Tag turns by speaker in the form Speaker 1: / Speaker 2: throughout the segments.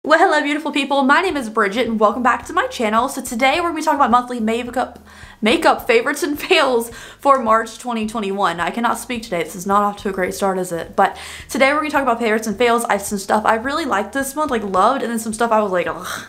Speaker 1: Well, hello beautiful people, my name is Bridget and welcome back to my channel. So today we're going to be talking about monthly makeup favorites and fails for March 2021. I cannot speak today, this is not off to a great start, is it? But today we're going to talk about favorites and fails. I have some stuff I really liked this month, like loved, and then some stuff I was like, ugh.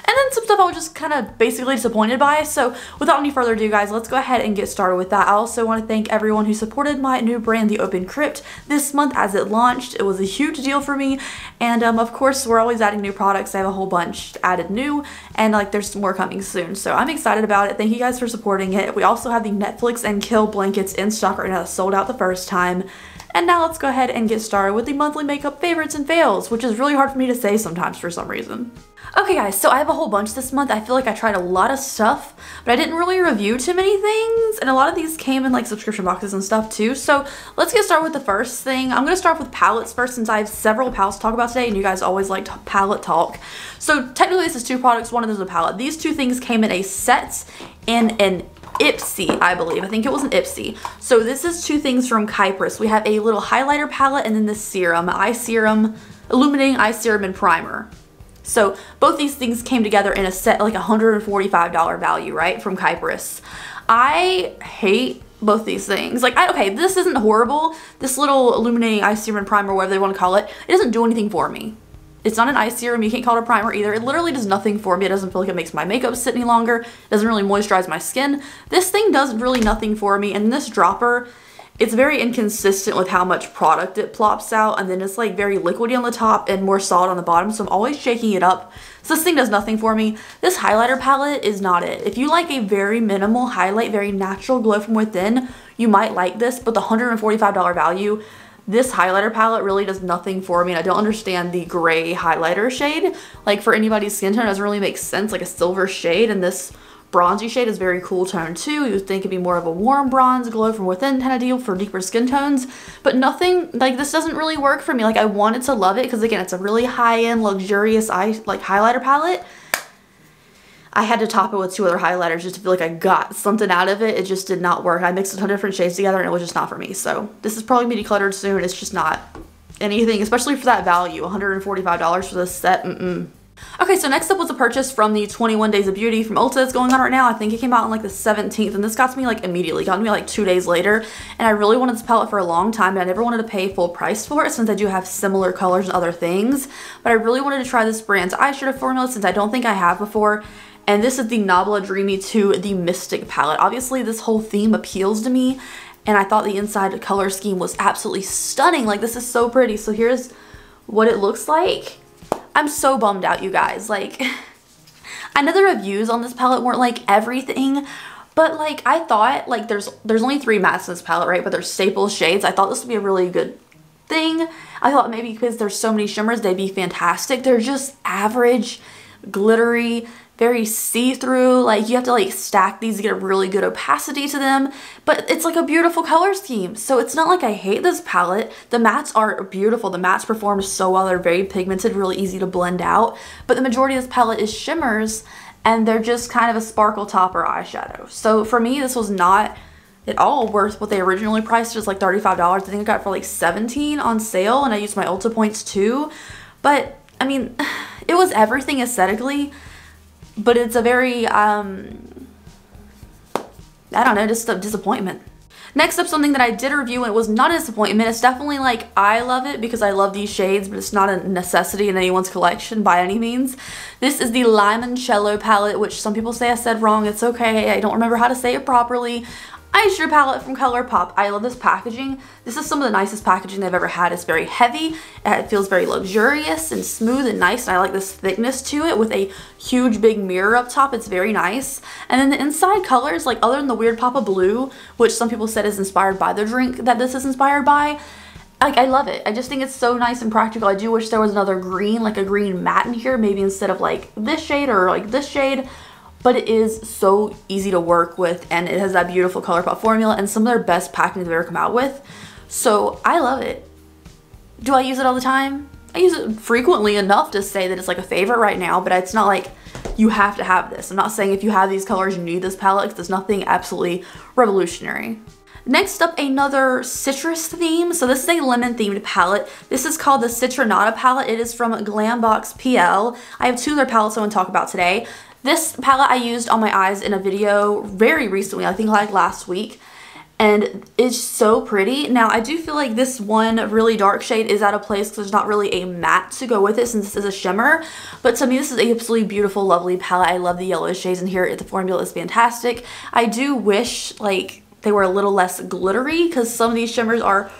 Speaker 1: And then some stuff I was just kind of basically disappointed by. So without any further ado guys, let's go ahead and get started with that. I also want to thank everyone who supported my new brand, The Open Crypt, this month as it launched. It was a huge deal for me. And of course, we're always adding new products. I have a whole bunch added new and like there's more coming soon. So I'm excited about it. Thank you guys for supporting it. We also have the Netflix and Kill blankets in stock right now that sold out the first time. And now let's go ahead and get started with the monthly makeup favorites and fails, which is really hard for me to say sometimes for some reason. Okay guys, so I have a whole bunch this month. I feel like I tried a lot of stuff, but I didn't really review too many things, and a lot of these came in like subscription boxes and stuff too. So let's get started with the first thing. I'm going to start with palettes first since I have several palettes to talk about today and you guys always like palette talk. So technically this is two products, one of them is a palette. These two things came in a set in an Ipsy, I believe. I think it was an Ipsy. So this is two things from Kyperis. We have a little highlighter palette and then this serum, eye serum, illuminating eye serum and primer. So both these things came together in a set, like $145 value, right, from Kyperis. I hate both these things. Like, okay, this isn't horrible. This little illuminating eye serum and primer, whatever they want to call it, it doesn't do anything for me. It's not an eye serum, you can't call it a primer either. It literally does nothing for me. It doesn't feel like it makes my makeup sit any longer. It doesn't really moisturize my skin. This thing does really nothing for me, and this dropper, it's very inconsistent with how much product it plops out, and then it's like very liquidy on the top and more solid on the bottom, so I'm always shaking it up. So this thing does nothing for me. This highlighter palette is not it. If you like a very minimal highlight, very natural glow from within, you might like this, but the $145 value, this highlighter palette really does nothing for me, and I don't understand the gray highlighter shade. Like for anybody's skin tone, it doesn't really make sense, like a silver shade, and this bronzy shade is very cool tone too. You would think it'd be more of a warm bronze glow from within kind of deal for deeper skin tones, but nothing, like this doesn't really work for me. Like I wanted to love it because again, it's a really high-end luxurious highlighter palette. I had to top it with two other highlighters just to feel like I got something out of it. It just did not work. I mixed a ton of different shades together and it was just not for me. So this is probably gonna be decluttered soon. It's just not anything, especially for that value, $145 for this set. Okay, so next up was a purchase from the 21 Days of Beauty from Ulta that's going on right now. I think it came out on like the 17th, and this got to me like immediately, got to me like 2 days later, and I really wanted this palette for a long time, but I never wanted to pay full price for it since I do have similar colors and other things, but I really wanted to try this brand's eyeshadow formula since I don't think I have before, and this is the Nebula Dreamy 2, the Mystic palette. Obviously, this whole theme appeals to me, and I thought the inside color scheme was absolutely stunning. Like, this is so pretty. So here's what it looks like. I'm so bummed out, you guys. Like, I know the reviews on this palette weren't like everything, but like I thought like there's only 3 mattes in this palette, right? But they're staple shades. I thought this would be a really good thing. I thought maybe because there's so many shimmers, they'd be fantastic. They're just average, glittery, very see-through. Like you have to like stack these to get a really good opacity to them, but it's like a beautiful color scheme. So it's not like I hate this palette. The mattes are beautiful. The mattes perform so well. They're very pigmented, really easy to blend out, but the majority of this palette is shimmers and they're just kind of a sparkle topper eyeshadow. So for me, this was not at all worth what they originally priced. It was like $35. I think I got it for like $17 on sale, and I used my Ulta points too. But I mean, it was everything aesthetically, but it's a very, I don't know, just a disappointment. Next up, something that I did review and it was not a disappointment. It's definitely like, I love it because I love these shades, but it's not a necessity in anyone's collection by any means. This is the Limoncello palette, which some people say I said wrong. It's okay, I don't remember how to say it properly. Eyeshadow palette from Colourpop. I love this packaging. This is some of the nicest packaging they've ever had. It's very heavy. It feels very luxurious and smooth and nice, and I like this thickness to it with a huge big mirror up top. It's very nice. And then the inside colors, like other than the weird pop of blue, which some people said is inspired by the drink that this is inspired by, like I love it. I just think it's so nice and practical. I do wish there was another green, like a green matte in here, maybe instead of like this shade or like this shade. But it is so easy to work with, and it has that beautiful Colourpop formula and some of their best packaging they've ever come out with. So I love it. Do I use it all the time? I use it frequently enough to say that it's like a favorite right now, but it's not like you have to have this. I'm not saying if you have these colors you need this palette, because there's nothing absolutely revolutionary. Next up, another citrus theme. So this is a lemon themed palette. This is called the Citronata palette. It is from Glambox Pl. I have two other palettes I want to talk about today. This palette I used on my eyes in a video very recently, I think like last week. And it's so pretty. Now, I do feel like this one really dark shade is out of place because there's not really a matte to go with it since this is a shimmer. But to me, this is a absolutely beautiful, lovely palette. I love the yellow shades in here. The formula is fantastic. I do wish, like, they were a little less glittery because some of these shimmers are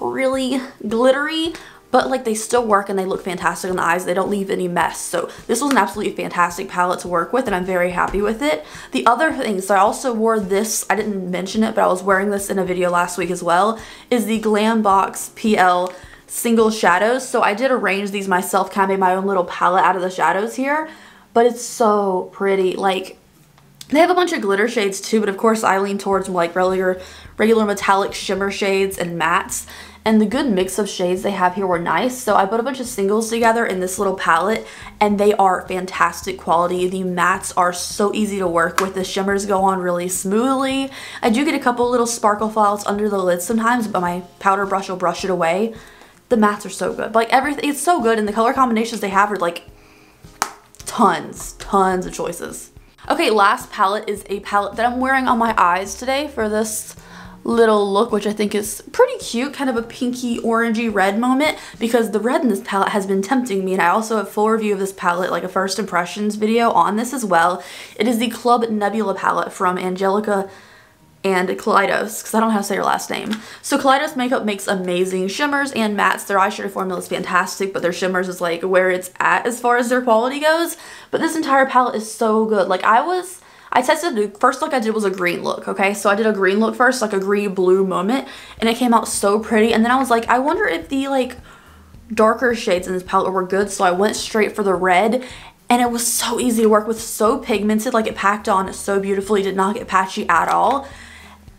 Speaker 1: really glittery. But like they still work and they look fantastic on the eyes. They don't leave any mess. So this was an absolutely fantastic palette to work with and I'm very happy with it. The other thing, so I also wore this, I didn't mention it, but I was wearing this in a video last week as well, is the Glambox Pl single shadows. So I did arrange these myself, kind of made my own little palette out of the shadows here. But it's so pretty. Like, they have a bunch of glitter shades too, but of course I lean towards like regular metallic shimmer shades and mattes. And the good mix of shades they have here were nice. So I put a bunch of singles together in this little palette and they are fantastic quality. The mattes are so easy to work with. The shimmers go on really smoothly. I do get a couple little sparkle fallouts under the lid sometimes, but my powder brush will brush it away. The mattes are so good. Like everything, it's so good and the color combinations they have are like tons of choices. Okay, last palette is a palette that I'm wearing on my eyes today for this little look, which I think is pretty cute, kind of a pinky orangey red moment because the red in this palette has been tempting me, and I also have full review of this palette, like a first impressions video on this as well. It is the Club Nebula palette from Angelica and Kaleidos, because I don't know how to say her last name. So Kaleidos makeup makes amazing shimmers and mattes. Their eyeshadow formula is fantastic, but their shimmers is like where it's at as far as their quality goes. But this entire palette is so good. Like I tested, the first look I did was a green look, okay? So I did a green look first, like a green blue moment, and it came out so pretty. And then I was like, I wonder if the like darker shades in this palette were good, so I went straight for the red. And it was so easy to work with, so pigmented, like it packed on so beautifully, did not get patchy at all.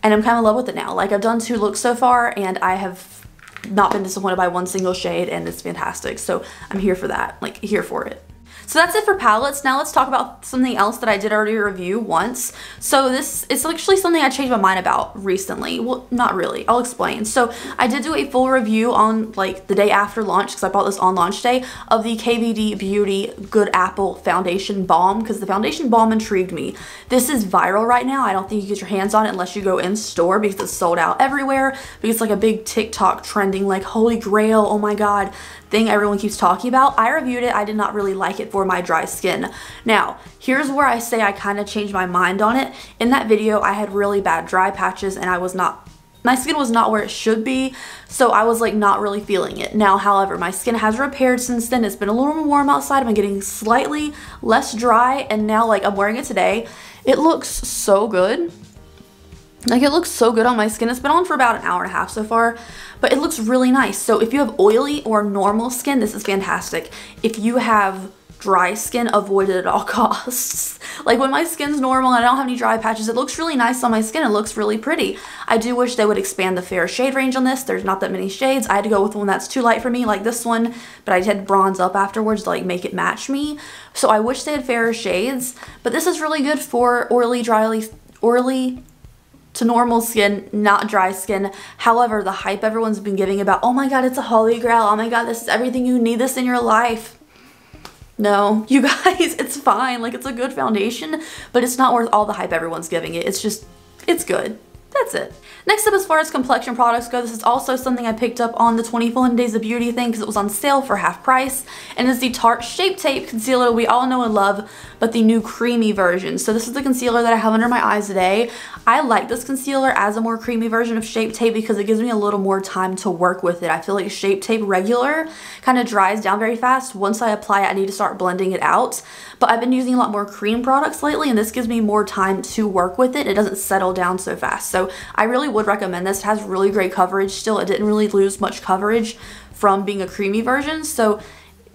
Speaker 1: And I'm kind of in love with it now. Like I've done 2 looks so far and I have not been disappointed by one single shade and it's fantastic. So I'm here for that, like here for it. So that's it for palettes. Now let's talk about something else that I did already review once. So it's actually something I changed my mind about recently. Well, not really. I'll explain. So I did do a full review on like the day after launch, because I bought this on launch day, of the KVD Beauty Good Apple Foundation Balm, because the foundation balm intrigued me. This is viral right now. I don't think you get your hands on it unless you go in store because it's sold out everywhere. Because it's like a big TikTok trending like holy grail, oh my god, thing everyone keeps talking about. I reviewed it. I did not really like it for my dry skin. Now, here's where I say I kind of changed my mind on it. In that video, I had really bad dry patches and my skin was not where it should be, so I was like not really feeling it. Now, however, my skin has repaired since then. It's been a little more warm outside. I'm getting slightly less dry, and now like I'm wearing it today. It looks so good. Like it looks so good on my skin. It's been on for about an hour and a half so far, but it looks really nice. So if you have oily or normal skin, this is fantastic. If you have dry skin, avoid it at all costs. Like when my skin's normal and I don't have any dry patches, it looks really nice on my skin. It looks really pretty. I do wish they would expand the fair shade range on this. There's not that many shades. I had to go with one that's too light for me, like this one, but I had to bronze up afterwards to like make it match me. So I wish they had fairer shades, but this is really good for oily to normal skin, not dry skin. However, the hype everyone's been giving about, oh my god, it's a holy grail, oh my god, this is everything you need this in your life. No, you guys, it's fine. Like, it's a good foundation, but it's not worth all the hype everyone's giving it. It's just, it's good. That's it. Next up, as far as complexion products go, this is also something I picked up on the 21 Days of Beauty thing because it was on sale for half price, and it's the Tarte Shape Tape Concealer we all know and love, but the new creamy version. So this is the concealer that I have under my eyes today. I like this concealer as a more creamy version of Shape Tape because it gives me a little more time to work with it. I feel like Shape Tape regular kind of dries down very fast. Once I apply it, I need to start blending it out. But I've been using a lot more cream products lately, and this gives me more time to work with it. It doesn't settle down so fast. So I really would recommend this. It has really great coverage still. It didn't really lose much coverage from being a creamy version, so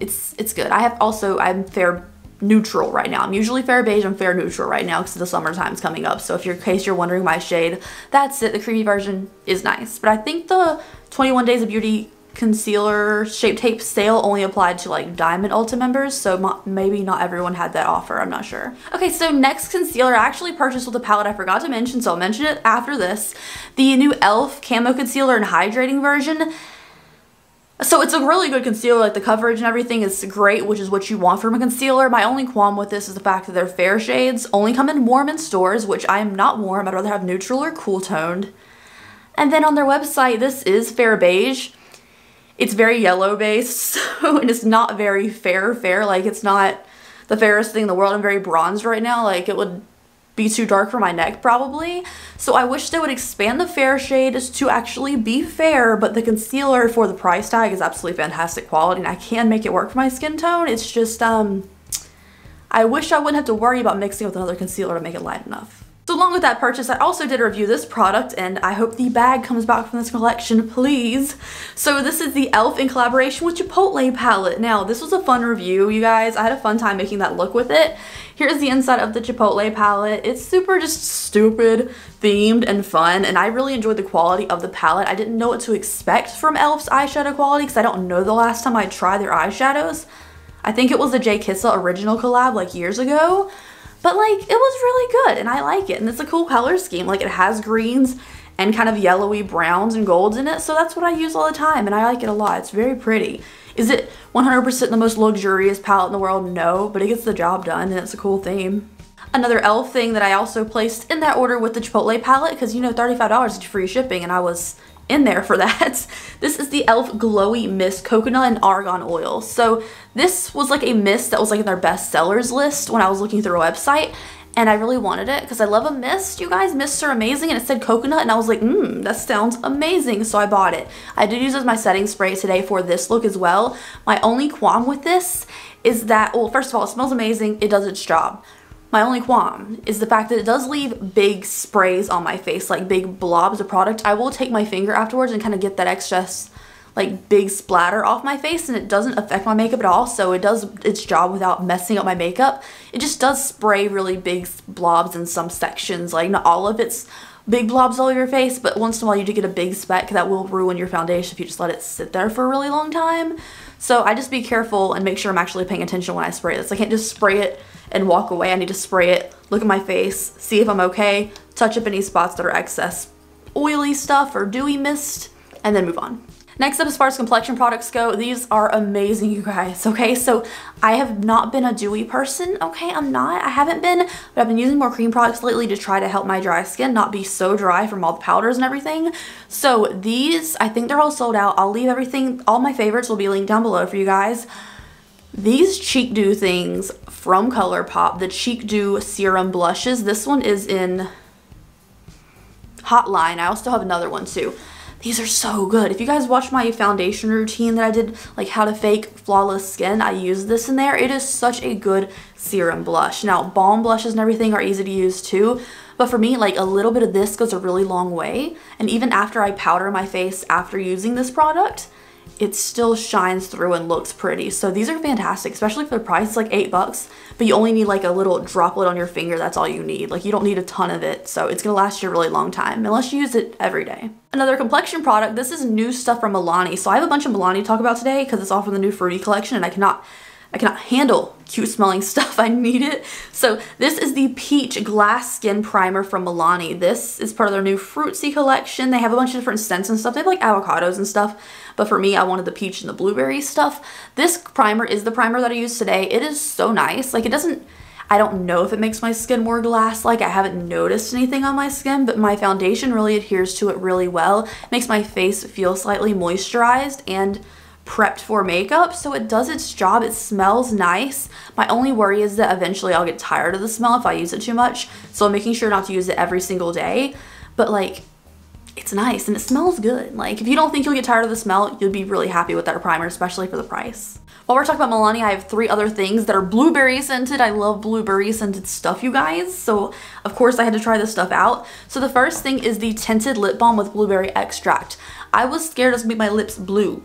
Speaker 1: it's good. I'm fair neutral right now. I'm usually fair beige. I'm fair neutral right now because the summertime's coming up. So in case you're wondering my shade, that's it. The creamy version is nice. But I think the 21 Days of Beauty concealer Shape Tape sale only applied to like Diamond Ulta members, so maybe not everyone had that offer, I'm not sure. Okay, so next concealer I actually purchased with a palette I forgot to mention, so I'll mention it after this. The new e.l.f. Camo Concealer and Hydrating version. So it's a really good concealer, like the coverage and everything is great, which is what you want from a concealer. My only qualm with this is the fact that their fair shades only come in warm in stores, which I am not warm, I'd rather have neutral or cool toned. And then on their website, this is fair beige. It's very yellow based, so and it's not very fair, like it's not the fairest thing in the world. I'm very bronzed right now, like it would be too dark for my neck probably. So I wish they would expand the fair shades to actually be fair, but the concealer for the price tag is absolutely fantastic quality and I can make it work for my skin tone. It's just, I wish I wouldn't have to worry about mixing with another concealer to make it light enough. So along with that purchase, I also did review this product and I hope the bag comes back from this collection, please. So this is the e.l.f. in collaboration with Chipotle palette. Now, this was a fun review, you guys. I had a fun time making that look with it. Here's the inside of the Chipotle palette. It's super just stupid, themed, and fun, and I really enjoyed the quality of the palette. I didn't know what to expect from e.l.f.'s eyeshadow quality because I don't know the last time I tried their eyeshadows. I think it was the J. Kissa original collab like years ago. But like, it was really good and I like it and it's a cool color scheme. Like it has greens and kind of yellowy browns and golds in it, so that's what I use all the time and I like it a lot. It's very pretty. Is it 100% the most luxurious palette in the world? No, but it gets the job done and it's a cool theme. Another e.l.f. thing that I also placed in that order with the Chipotle palette, because you know $35 is free shipping and I was in there for that. This is the e.l.f. Glowy Mist Coconut and Argan Oil. So this was like a mist that was like in their best sellers list when I was looking through a website and I really wanted it because I love a mist. You guys, mists are amazing and it said coconut and I was like, that sounds amazing. So I bought it. I did use it as my setting spray today for this look as well. My only qualm with this is that, well, first of all, it smells amazing. It does its job. My only qualm is the fact that it does leave big sprays on my face, like big blobs of product. I will take my finger afterwards and kind of get that excess like big splatter off my face and it doesn't affect my makeup at all, so it does its job without messing up my makeup. It just does spray really big blobs in some sections, like not all of it's big blobs all over your face, but once in a while you do get a big speck that will ruin your foundation if you just let it sit there for a really long time. So I just be careful and make sure I'm actually paying attention when I spray this. I can't just spray it and walk away. I need to spray it, look at my face, see if I'm okay, touch up any spots that are excess oily stuff or dewy mist, and then move on. Next up, as far as complexion products go, these are amazing, you guys, okay? So I have not been a dewy person, okay? I haven't been, but I've been using more cream products lately to try to help my dry skin not be so dry from all the powders and everything. So these, I think they're all sold out. I'll leave everything, all my favorites will be linked down below for you guys. These Cheek Dew things from Colourpop, the Cheek Dew Serum Blushes, this one is in Hotline. I also have another one too. These are so good. If you guys watch my foundation routine that I did, like how to fake flawless skin, I use this in there. It is such a good serum blush. Now, balm blushes and everything are easy to use too, but for me, like a little bit of this goes a really long way. And even after I powder my face after using this product, it still shines through and looks pretty. So these are fantastic, especially for the price. It's like $8, but you only need like a little droplet on your finger. That's all you need. Like you don't need a ton of it. So it's gonna last you a really long time unless you use it every day. Another complexion product, this is new stuff from Milani. So I have a bunch of Milani to talk about today because it's all from the new Fruity collection and I cannot handle cute smelling stuff. I need it. So this is the Peach Glass Skin Primer from Milani. This is part of their new Fruitsy collection. They have a bunch of different scents and stuff. They have like avocados and stuff, but for me, I wanted the peach and the blueberry stuff. This primer is the primer that I used today. It is so nice. Like it doesn't, I don't know if it makes my skin more glass-like. I haven't noticed anything on my skin, but my foundation really adheres to it really well. It makes my face feel slightly moisturized and prepped for makeup, so it does its job. It smells nice. My only worry is that eventually I'll get tired of the smell if I use it too much, so I'm making sure not to use it every single day, but like it's nice and it smells good. Like if you don't think you'll get tired of the smell, you'll be really happy with that primer, especially for the price. While we're talking about Milani, I have 3 other things that are blueberry scented. I love blueberry scented stuff, you guys, so of course I had to try this stuff out. So the first thing is the tinted lip balm with blueberry extract. I was scared it was gonna make my lips blue,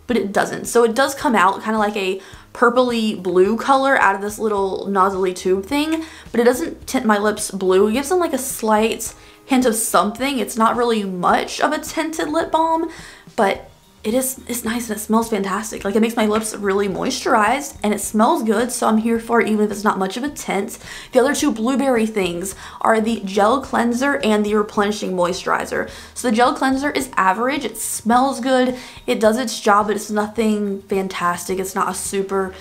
Speaker 1: but it doesn't. So it does come out kind of like a purpley blue color out of this little nozzly tube thing, but it doesn't tint my lips blue. It gives them like a slight hint of something. It's not really much of a tinted lip balm, but it's nice and it smells fantastic. Like, it makes my lips really moisturized and it smells good, so I'm here for it even if it's not much of a tint. The other two blueberry things are the gel cleanser and the replenishing moisturizer. So the gel cleanser is average, it smells good, it does its job, but it's nothing fantastic. It's not a super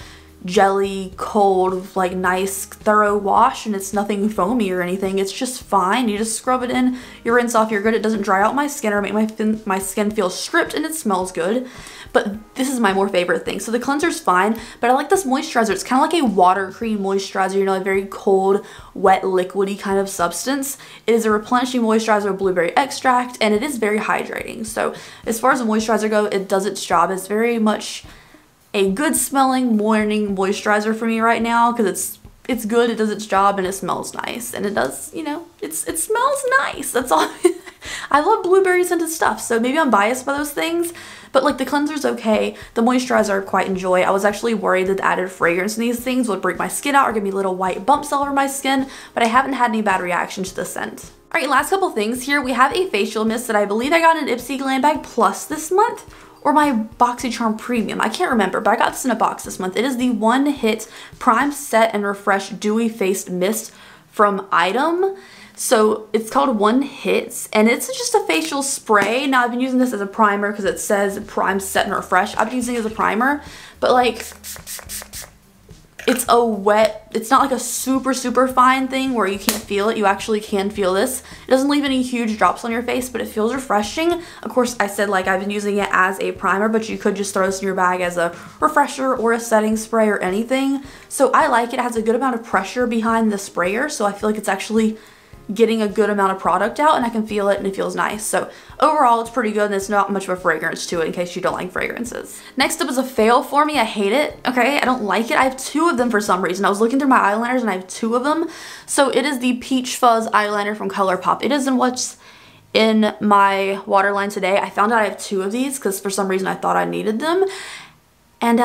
Speaker 1: jelly, cold, like nice, thorough wash, and it's nothing foamy or anything. It's just fine. You just scrub it in, you rinse off, you're good. It doesn't dry out my skin or make my skin feel stripped, and it smells good. But this is my more favorite thing. So the cleanser's fine, but I like this moisturizer. It's kind of like a water cream moisturizer, you know, a very cold, wet, liquidy kind of substance. It is a replenishing moisturizer with blueberry extract, and it is very hydrating. So as far as the moisturizer goes, it does its job. It's very much a good smelling morning moisturizer for me right now because it's good, it does its job, and it smells nice, and it does, you know, it smells nice. That's all. I love blueberry scented stuff, so maybe I'm biased by those things, but like the cleanser's okay. The moisturizer I quite enjoy. I was actually worried that the added fragrance in these things would break my skin out or give me little white bumps all over my skin, but I haven't had any bad reaction to the scent. Alright, last couple things here. We have a facial mist that I believe I got in an Ipsy Glam Bag Plus this month, or my BoxyCharm Premium. I can't remember, but I got this in a box this month. It is the One Hit Prime Set and Refresh Dewy Faced Mist from Item. So it's called One Hit, and it's just a facial spray. Now I've been using this as a primer because it says Prime Set and Refresh. I've been using it as a primer, but like, it's a wet, it's not like a super fine thing where you can't feel it. You actually can feel this. It doesn't leave any huge drops on your face, but it feels refreshing. Of course, I said like I've been using it as a primer, but you could just throw this in your bag as a refresher or a setting spray or anything. So I like it. It has a good amount of pressure behind the sprayer, so I feel like it's actually getting a good amount of product out, and I can feel it and it feels nice. So overall it's pretty good, and it's not much of a fragrance to it in case you don't like fragrances. Next up is a fail for me. I hate it, okay? I don't like it. I have two of them for some reason. I was looking through my eyeliners and I have two of them. So it is the Peach Fuzz eyeliner from Colourpop. It isn't what's in my waterline today. I found out I have two of these because for some reason I thought I needed them. And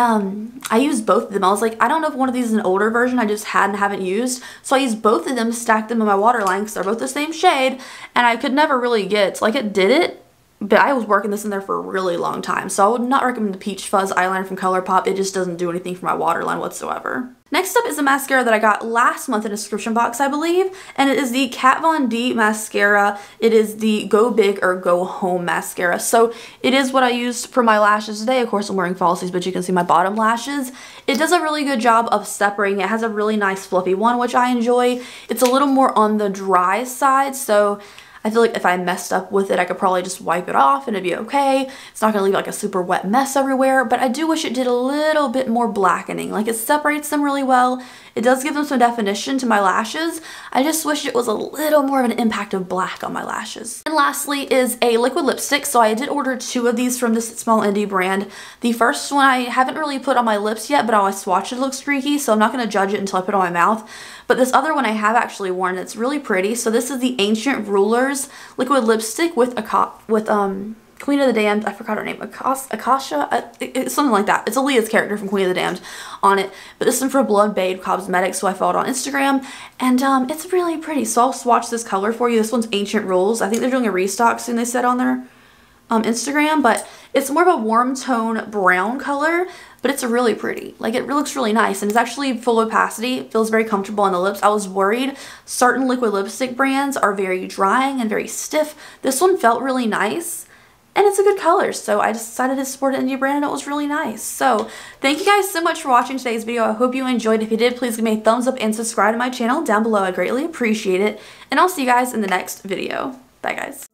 Speaker 1: I used both of them. I was like, I don't know if one of these is an older version I just had and haven't used. So I used both of them, stacked them in my waterline because they're both the same shade. And I could never really get, like, it did it, but I was working this in there for a really long time. So I would not recommend the Peach Fuzz eyeliner from Colourpop. It just doesn't do anything for my waterline whatsoever. Next up is a mascara that I got last month in a subscription box, I believe, and it is the Kat Von D mascara. It is the Go Big or Go Home mascara. So it is what I used for my lashes today. Of course, I'm wearing falsies, but you can see my bottom lashes. It does a really good job of separating. It has a really nice fluffy one, which I enjoy. It's a little more on the dry side, so I feel like if I messed up with it, I could probably just wipe it off and it'd be okay. It's not gonna leave like a super wet mess everywhere, but I do wish it did a little bit more blackening. Like, it separates them really well. It does give them some definition to my lashes. I just wish it was a little more of an impact of black on my lashes. And lastly is a liquid lipstick. So I did order two of these from this small indie brand. The first one I haven't really put on my lips yet, but I swatched it, looks streaky, so I'm not gonna judge it until I put it on my mouth. But this other one I have actually worn, and it's really pretty. So this is the Ancient Rulers liquid lipstick with Queen of the Damned, I forgot her name, Akasha, it's something like that. It's Aaliyah's character from Queen of the Damned on it. But this is from Blood Babe Cosmetics, so I followed on Instagram, and it's really pretty. So I'll swatch this color for you. This one's Ancient Rules. I think they're doing a restock soon, they said on their Instagram, but it's more of a warm tone brown color, but it's really pretty. Like, it looks really nice, and it's actually full opacity. It feels very comfortable on the lips. I was worried certain liquid lipstick brands are very drying and very stiff. This one felt really nice, and it's a good color, so I decided to support an indie brand, and it was really nice. So thank you guys so much for watching today's video. I hope you enjoyed. If you did, please give me a thumbs up and subscribe to my channel down below. I greatly appreciate it, and I'll see you guys in the next video. Bye guys.